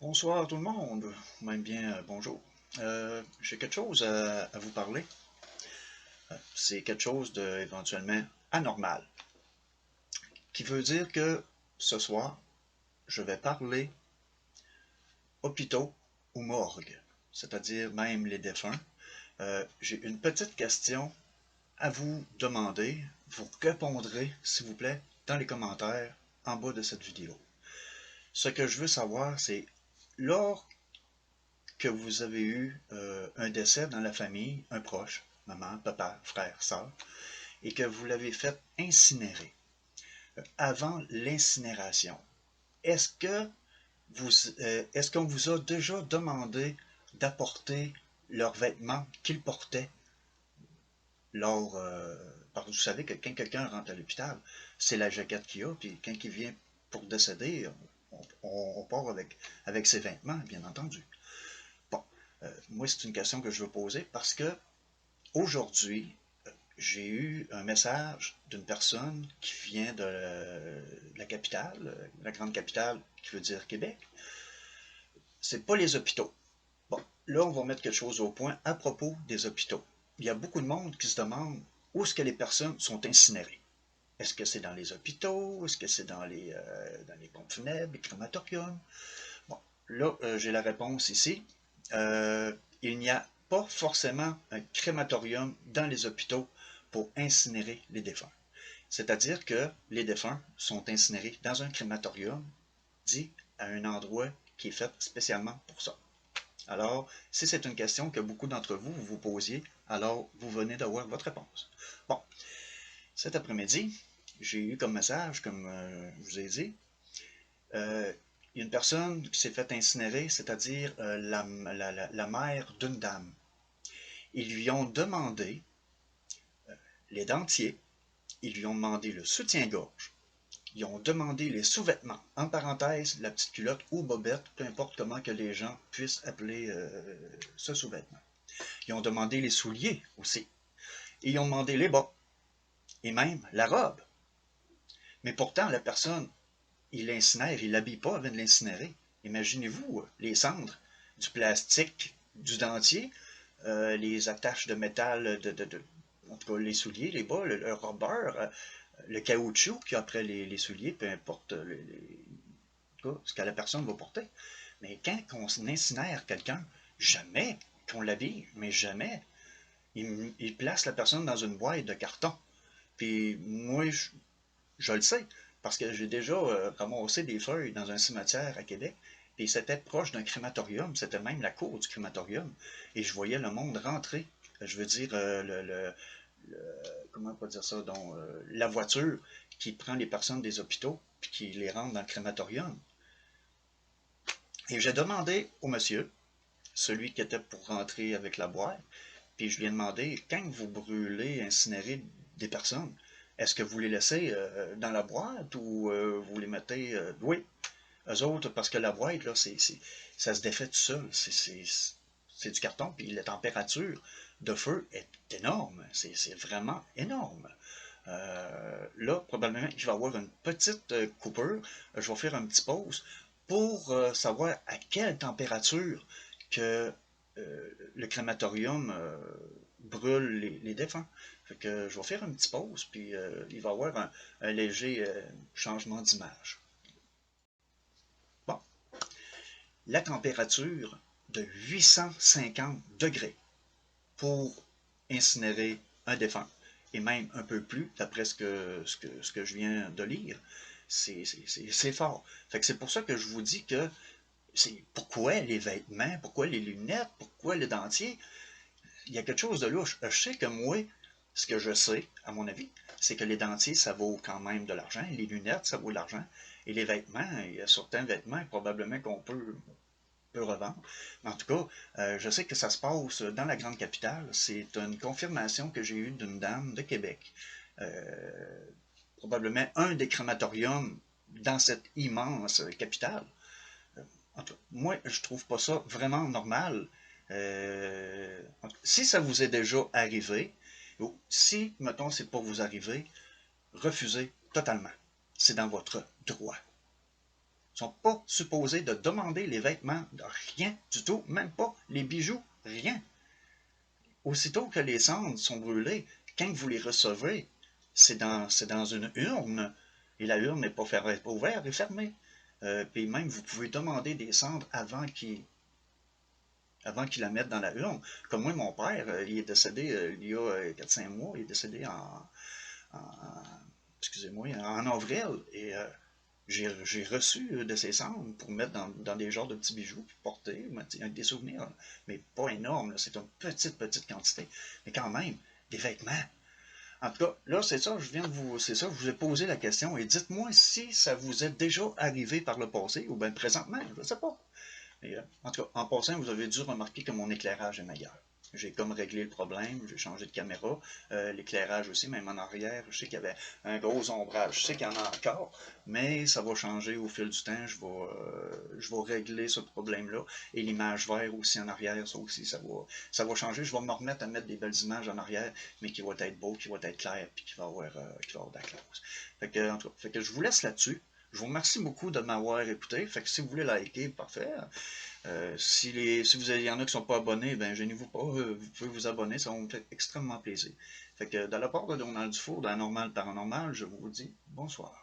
Bonsoir tout le monde, ou même bien bonjour. J'ai quelque chose à vous parler. C'est quelque chose de éventuellement anormal, qui veut dire que ce soir, je vais parler hôpitaux ou morgues, c'est-à-dire même les défunts. J'ai une petite question à vous demander. Vous répondrez, s'il vous plaît, dans les commentaires en bas de cette vidéo. Ce que je veux savoir, c'est lors que vous avez eu un décès dans la famille, un proche, maman, papa, frère, sœur, et que vous l'avez fait incinérer. Avant l'incinération, est-ce que est-ce qu'on vous a déjà demandé d'apporter leurs vêtements qu'ils portaient lors, parce que vous savez que quand quelqu'un rentre à l'hôpital, c'est la jaquette qu'il a, puis quand il vient pour décéder, on part avec ses vêtements, bien entendu. Bon, moi, c'est une question que je veux poser parce que aujourd'hui, j'ai eu un message d'une personne qui vient de la capitale, la grande capitale qui veut dire Québec. C'est pas les hôpitaux. Bon, là, on va mettre quelque chose au point à propos des hôpitaux. Il y a beaucoup de monde qui se demande où est-ce que les personnes sont incinérées. Est-ce que c'est dans les hôpitaux? Est-ce que c'est dans les pompes funèbres, les crématoriums? Bon, là, j'ai la réponse ici. Il n'y a pas forcément un crématorium dans les hôpitaux pour incinérer les défunts. C'est-à-dire que les défunts sont incinérés dans un crématorium dit à un endroit qui est fait spécialement pour ça. Alors, si c'est une question que beaucoup d'entre vous vous posiez, alors vous venez d'avoir votre réponse. Bon, cet après-midi, j'ai eu comme message, comme je vous ai dit, il y a une personne qui s'est fait incinérer, c'est-à-dire la mère d'une dame. Ils lui ont demandé les dentiers, ils lui ont demandé le soutien-gorge, ils ont demandé les sous-vêtements, en parenthèse, la petite culotte ou bobette, peu importe comment que les gens puissent appeler ce sous-vêtement. Ils ont demandé les souliers aussi. Et ils ont demandé les bas. Et même la robe. Mais pourtant, la personne, il l'incinère, il ne l'habille pas avant de l'incinérer. Imaginez-vous les cendres, du plastique, du dentier, les attaches de métal, en tout cas les souliers, les bas, le rubber, le caoutchouc qu'il y a après les souliers, peu importe ce que la personne va porter. Mais quand on incinère quelqu'un, jamais qu'on l'habille, mais jamais, il place la personne dans une boîte de carton. Puis moi, je le sais, parce que j'ai déjà ramassé des feuilles dans un cimetière à Québec, puis c'était proche d'un crématorium, c'était même la cour du crématorium, et je voyais le monde rentrer. Je veux dire, comment on peut dire ça, donc, la voiture qui prend les personnes des hôpitaux, puis qui les rentre dans le crématorium. Et j'ai demandé au monsieur, celui qui était pour rentrer avec la boîte, puis je lui ai demandé, quand vous brûlez, incinérez des personnes, est-ce que vous les laissez dans la boîte ou vous les mettez... oui, eux autres, parce que la boîte, là, ça se défait tout seul. C'est du carton, puis la température de feu est énorme. C'est vraiment énorme. Là, probablement, je vais avoir une petite coupure. Je vais faire un petit pause pour savoir à quelle température que le crématorium brûle les défunts. Fait que je vais faire une petite pause, puis il va y avoir un léger changement d'image. Bon, la température de 850 degrés pour incinérer un défunt, et même un peu plus, d'après ce que je viens de lire, c'est fort. Fait que c'est pour ça que je vous dis que c'est pourquoi les vêtements, pourquoi les lunettes, pourquoi le dentier. Il y a quelque chose de louche. Je sais que moi, ce que je sais, à mon avis, c'est que les dentiers, ça vaut quand même de l'argent. Les lunettes, ça vaut de l'argent. Et les vêtements, il y a certains vêtements probablement qu'on peut revendre. Mais en tout cas, je sais que ça se passe dans la grande capitale. C'est une confirmation que j'ai eue d'une dame de Québec. Probablement un des crématoriums dans cette immense capitale. Moi, je trouve pas ça vraiment normal. Si ça vous est déjà arrivé, ou si, mettons, c'est pas vous arriver, refusez totalement. C'est dans votre droit. Ils sont pas supposés de demander les vêtements, rien du tout, même pas les bijoux, rien. Aussitôt que les cendres sont brûlées, quand vous les recevez, c'est dans une urne, et la urne n'est pas ouverte, elle est fermée. Puis même, vous pouvez demander des cendres avant qu'ils la mettent dans la urne. Comme moi, mon père, il est décédé il y a 4-5 mois, il est décédé en excusez-moi, en avril, et j'ai reçu de ces cendres pour mettre dans des genres de petits bijoux, puis porter, avec des souvenirs, mais pas énormes, c'est une petite quantité. Mais quand même, des vêtements. En tout cas, là, c'est ça, je vous ai posé la question, et dites-moi si ça vous est déjà arrivé par le passé, ou bien présentement, je ne sais pas. Mais, en tout cas, en passant, vous avez dû remarquer que mon éclairage est meilleur. J'ai comme réglé le problème, j'ai changé de caméra, l'éclairage aussi, même en arrière, je sais qu'il y avait un gros ombrage, je sais qu'il y en a encore, mais ça va changer au fil du temps, je vais régler ce problème-là, et l'image verte aussi en arrière, ça aussi, ça va changer, je vais me remettre à mettre des belles images en arrière, mais qui vont être beaux, qui vont être clairs, puis qui vont avoir de la classe. Fait que, en tout cas, fait que je vous laisse là-dessus. Je vous remercie beaucoup de m'avoir écouté. Fait que si vous voulez liker, parfait. Si vous avez, y en a qui ne sont pas abonnés, ben gênez-vous pas, vous pouvez vous abonner, ça va me faire extrêmement plaisir. Fait que de la part de Donald Dufour, dans Normal Paranormal, je vous dis bonsoir.